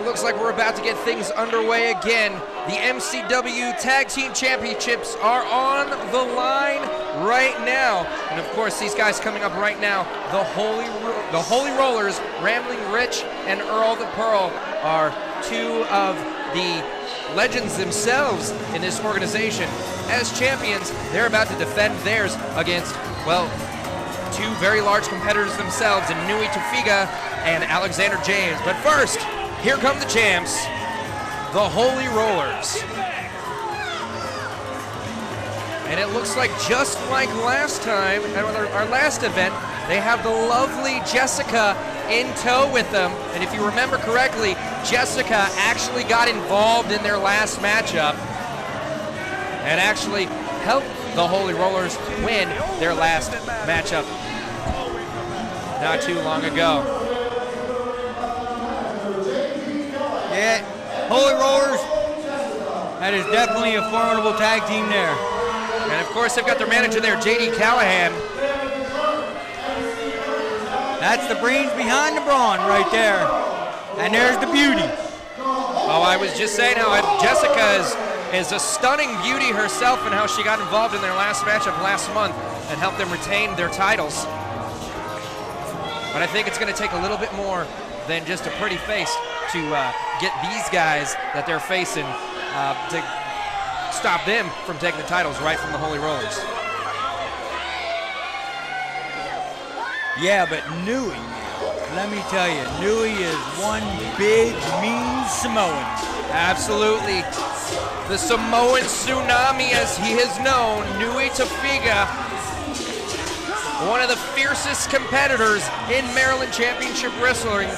looks like we're about to get things underway again. The MCW Tag Team Championships are on the line right now. And of course, these guys coming up right now, the Holy Rollers, Rambling Rich and Earl the Pearl, are two of the legends themselves in this organization. As champions, they're about to defend theirs against, well, two very large competitors themselves in Nui Tofiga and Alexander James. But first, here come the champs, the Holy Rollers. And it looks like just like last time, at our last event, they have the lovely Jessica in tow with them. And if you remember correctly, Jessica actually got involved in their last matchup and actually helped the Holy Rollers win their last matchup not too long ago. Yeah, Holy Rollers, that is definitely a formidable tag team there. And of course, they've got their manager there, JD Callahan. That's the brains behind the brawn right there. And there's the beauty. Oh, I was just saying how Jessica is a stunning beauty herself and how she got involved in their last matchup last month and helped them retain their titles. But I think it's going to take a little bit more than just a pretty face to get these guys that they're facing to stop them from taking the titles right from the Holy Rollers. Yeah, but Nui, let me tell you, Nui is one big, mean Samoan. Absolutely. The Samoan tsunami, as he is known, Nui Tofiga, one of the fiercest competitors in Maryland Championship Wrestling,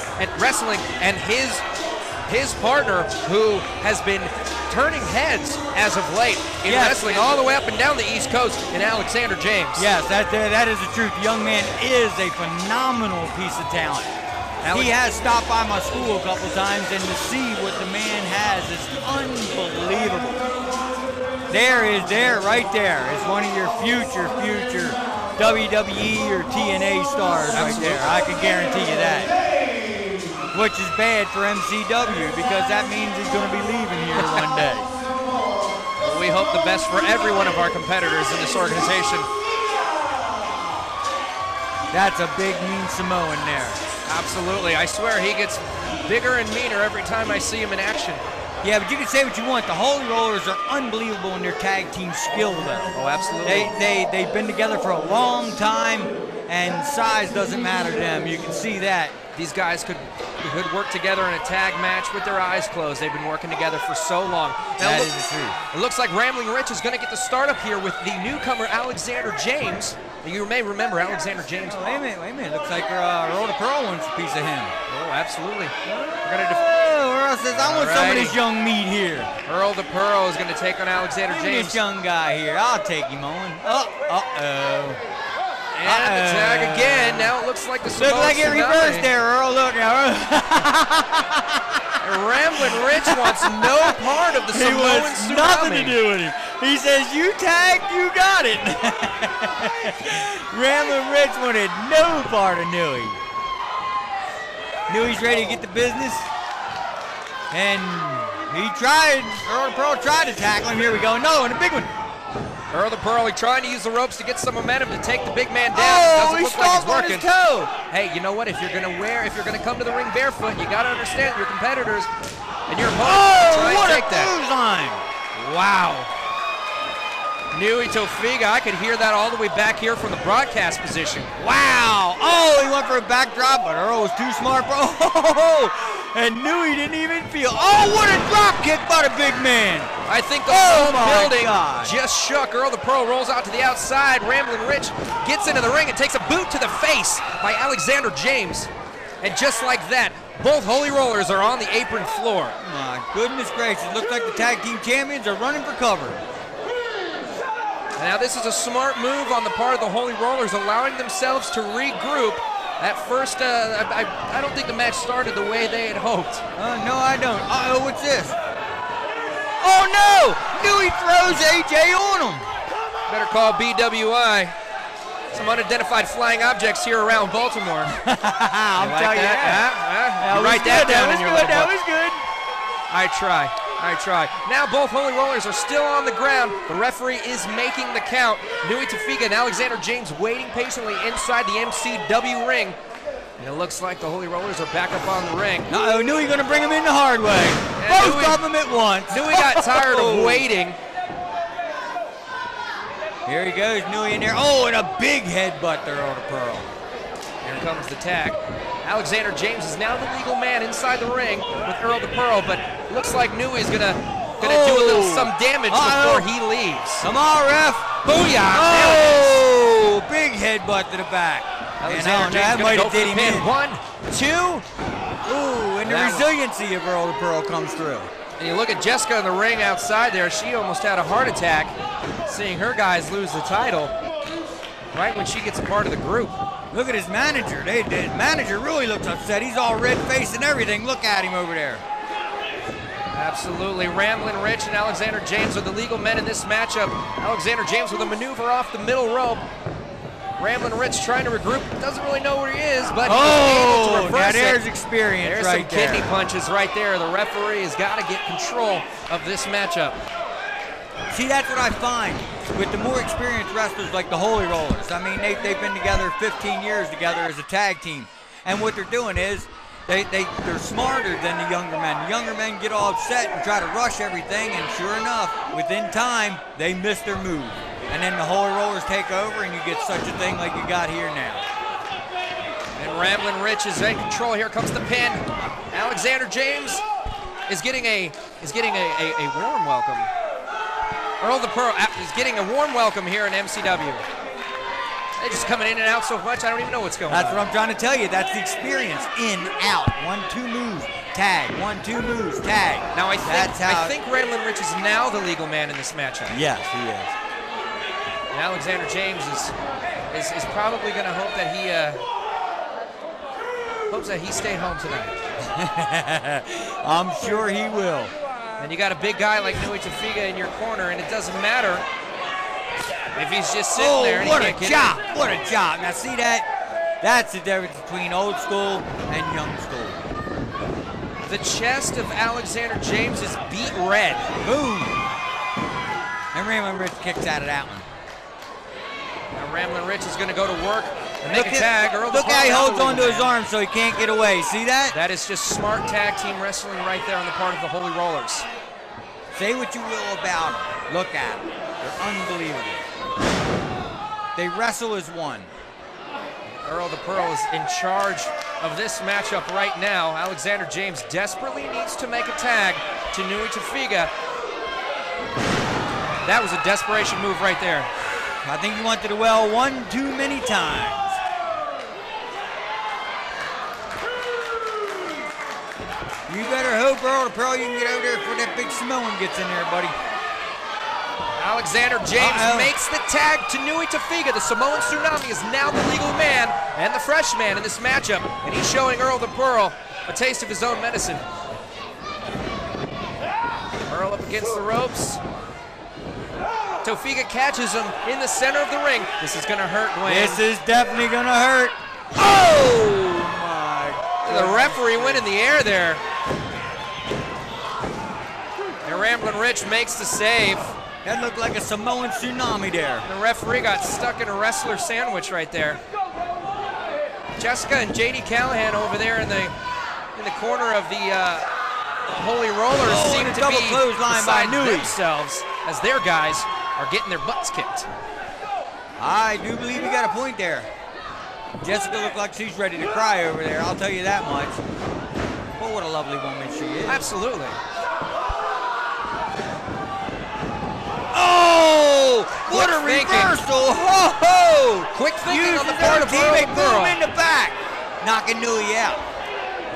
and his partner, who has been turning heads as of late in wrestling all the way up and down the East Coast, in Alexander James. Yes, that is the truth. The young man is a phenomenal piece of talent. He has stopped by my school a couple times, and to see what the man has is unbelievable. Right there is one of your future WWE or TNA stars. Absolutely. Right there. I can guarantee you that. Which is bad for MCW because that means he's going to be leaving here one day. Well, we hope the best for every one of our competitors in this organization. That's a big, mean Samoan there. Absolutely. I swear he gets bigger and meaner every time I see him in action. Yeah, but you can say what you want. The Holy Rollers are unbelievable in their tag team skill, though. Oh, absolutely. They've been together for a long time, and size doesn't matter to them. You can see that. These guys could work together in a tag match with their eyes closed. They've been working together for so long. Now, that is the truth. It looks like Rambling Rich is going to get the start up here with the newcomer Alexander James. You may remember Alexander James. Oh, wait a minute. Looks like Earl the Pearl wants a piece of him. Oh, absolutely. Earl says, I want some of this young meat here. Earl the Pearl is going to take on Alexander James. This young guy here. I'll take him on. Uh-oh. And the tag again. Now it looks like the Samoan Looks like it reversed there, Earl. Look now. Rambling Rich wants no part of the Samoan tsunami. He wants nothing to do with it. He says, you tagged, you got it. Rambling Rich wanted no part of Nui. Nui's ready to get the business. And Earl the Pearl tried to tackle him. Here we go. No, and a big one. Earl the Pearl trying to use the ropes to get some momentum to take the big man down. Oh, Doesn't look like he's working. His toe. Hey, you know what? If you're gonna come to the ring barefoot, you gotta understand your competitors and your opponent try and take that. What a clothesline! Wow. Nui Tofiga, I could hear that all the way back here from the broadcast position. Wow! Oh, he went for a backdrop, but Earl was too smart for. Oh, and Nui didn't even feel. Oh, what a drop kick by the big man! I think the whole building just shook. Earl the Pearl rolls out to the outside. Rambling Rich gets into the ring and takes a boot to the face by Alexander James. And just like that, both Holy Rollers are on the apron floor. My goodness gracious, looks like the tag team champions are running for cover. Now this is a smart move on the part of the Holy Rollers, allowing themselves to regroup. At first, I don't think the match started the way they had hoped. No, I don't. Uh-oh, what's this? Oh no! Nui throws AJ on him. Better call BWI. Some unidentified flying objects here around Baltimore. I'll tell you that. You write that down in your little book. That was good. I try. Now both Holy Rollers are still on the ground. The referee is making the count. Nui Tofiga and Alexander James waiting patiently inside the MCW ring. And it looks like the Holy Rollers are back up on the ring. Uh-oh, Nui going to bring him in the hard way. Both of them at once. Nui got tired of waiting. Here he goes, Nui in there. Oh, and a big headbutt there on the Pearl. Here comes the tag. Alexander James is now the legal man inside the ring with Earl the Pearl, but looks like Nui's gonna do a little some damage before he leaves. Come on, ref. Booyah! Oh, big headbutt to the back. Alexander James might go have for did the him pin. in. 1, 2. Ooh, and the resiliency of Earl the Pearl comes through. And you look at Jessica in the ring outside there. She almost had a heart attack seeing her guys lose the title right when she gets a part of the group. Look at his manager. The manager really looks upset. He's all red faced and everything. Look at him over there. Absolutely. Ramblin' Rich and Alexander James are the legal men in this matchup. Alexander James with a maneuver off the middle rope. Ramblin' Rich trying to regroup. Doesn't really know where he is, but he's able to reverse it. There's experience. There's right some there. kidney punches right there. The referee has got to get control of this matchup. See, that's what I find with the more experienced wrestlers like the Holy Rollers. I mean, they've been together 15 years together as a tag team. And what they're doing is they're smarter than the younger men. The younger men get all upset and try to rush everything, and sure enough, within time, they miss their move. And then the Holy Rollers take over, and you get such a thing like you got here now. And Ramblin' Rich is in control. Here comes the pin. Alexander James is getting a warm welcome. Earl the Pearl is getting a warm welcome here in MCW. They're just coming in and out so much, I don't even know what's going on. That's what I'm trying to tell you. That's the experience. In, out, 1-2 moves, tag, 1-2 moves, tag. Now I think Ramblin' Rich is now the legal man in this matchup. Yes, he is. And Alexander James is probably going to hope that he stayed home tonight. I'm sure he will. And you got a big guy like Nui Tofiga in your corner, and it doesn't matter if he's just sitting there. And what he a can't get chop! in. What a chop! Now see that? That's the difference between old school and young school. The chest of Alexander James is beat red. Boom! And Ramblin' Rich kicks out of that one. Now Ramblin' Rich is going to go to work and make a tag. Look how he holds onto his arm so he can't get away. See that? That is just smart tag team wrestling right there on the part of the Holy Rollers. Say what you will about them. Look at them. They're unbelievable. They wrestle as one. Earl the Pearl is in charge of this matchup right now. Alexander James desperately needs to make a tag to Nui Tofiga. That was a desperation move right there. I think he wanted the well one too many times. You better hope, Earl the Pearl, you can get over there before that big Samoan gets in there, buddy. Alexander James makes the tag to Nui Tofiga. The Samoan Tsunami is now the legal man and the fresh man in this matchup, and he's showing Earl the Pearl a taste of his own medicine. Earl up against the ropes. Tofiga catches him in the center of the ring. This is going to hurt, Dwayne. This is definitely going to hurt. Oh, my God. The referee went in the air there. And Ramblin' Rich makes the save. That looked like a Samoan Tsunami there. The referee got stuck in a wrestler sandwich right there. Jessica and JD Callahan over there in the corner of the Holy Rollers seem to be beside themselves as their guys are getting their butts kicked. I do believe you got a point there. Jessica looked like she's ready to cry over there, I'll tell you that much. But what a lovely woman she is. Absolutely. Oh, what a reversal! Ho ho! Quick thinking on the part of Earl the Pearl. Boom in the back, knocking Nui out.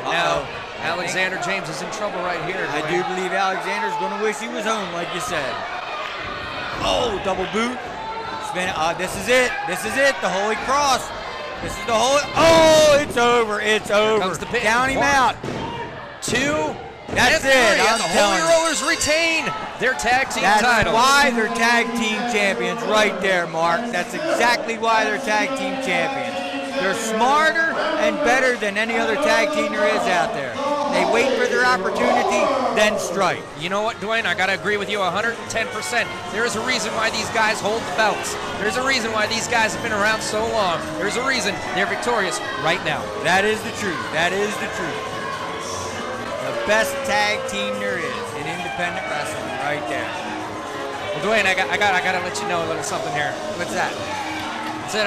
Now, Alexander James is in trouble right here. I do believe Alexander's going to wish he was home, like you said. Oh, double boot. Spin. This is it. This is it. The Holy Cross. This is the Holy. Oh, it's over. It's over. Comes the pin. Count him out. 2, That's it. And I'm the telling Holy you. Rollers retain their tag team That's titles. why they're tag team champions right there, Mark. That's exactly why they're tag team champions. They're smarter and better than any other tag team there is out there. They wait for their opportunity, then strike. You know what, Dwayne? I got to agree with you 110%. There is a reason why these guys hold the belts. There's a reason why these guys have been around so long. There's a reason they're victorious right now. That is the truth. That is the truth. The best tag team there is in independent wrestling right there. Well, Dwayne, I got to let you know a little something here. What's that? I said,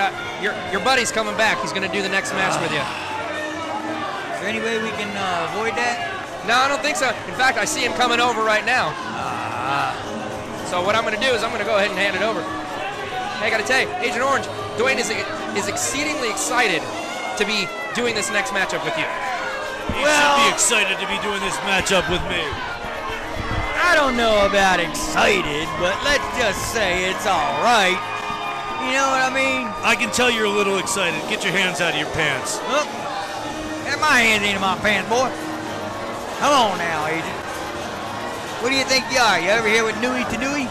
your buddy's coming back. He's going to do the next match with you. Is there any way we can avoid that? No, I don't think so. In fact, I see him coming over right now. So what I'm going to do is I'm going to go ahead and hand it over. Hey, I got to tell you, Agent Orange, Dwayne is exceedingly excited to be doing this next matchup with you. You should be excited to be doing this matchup with me. I don't know about excited, but let's just say it's all right. You know what I mean? I can tell you're a little excited. Get your hands out of your pants. Look, get my hands into my pants, boy. Come on now, Agent. What do you think you are? You over here with Nui to Nui?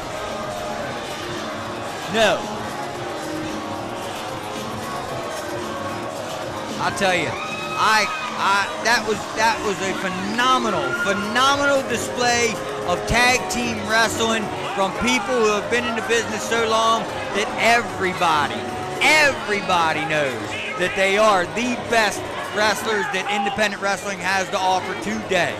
No. I'll tell you, that was a phenomenal display of tag team wrestling from people who have been in the business so long that everybody knows that they are the best wrestlers that independent wrestling has to offer today.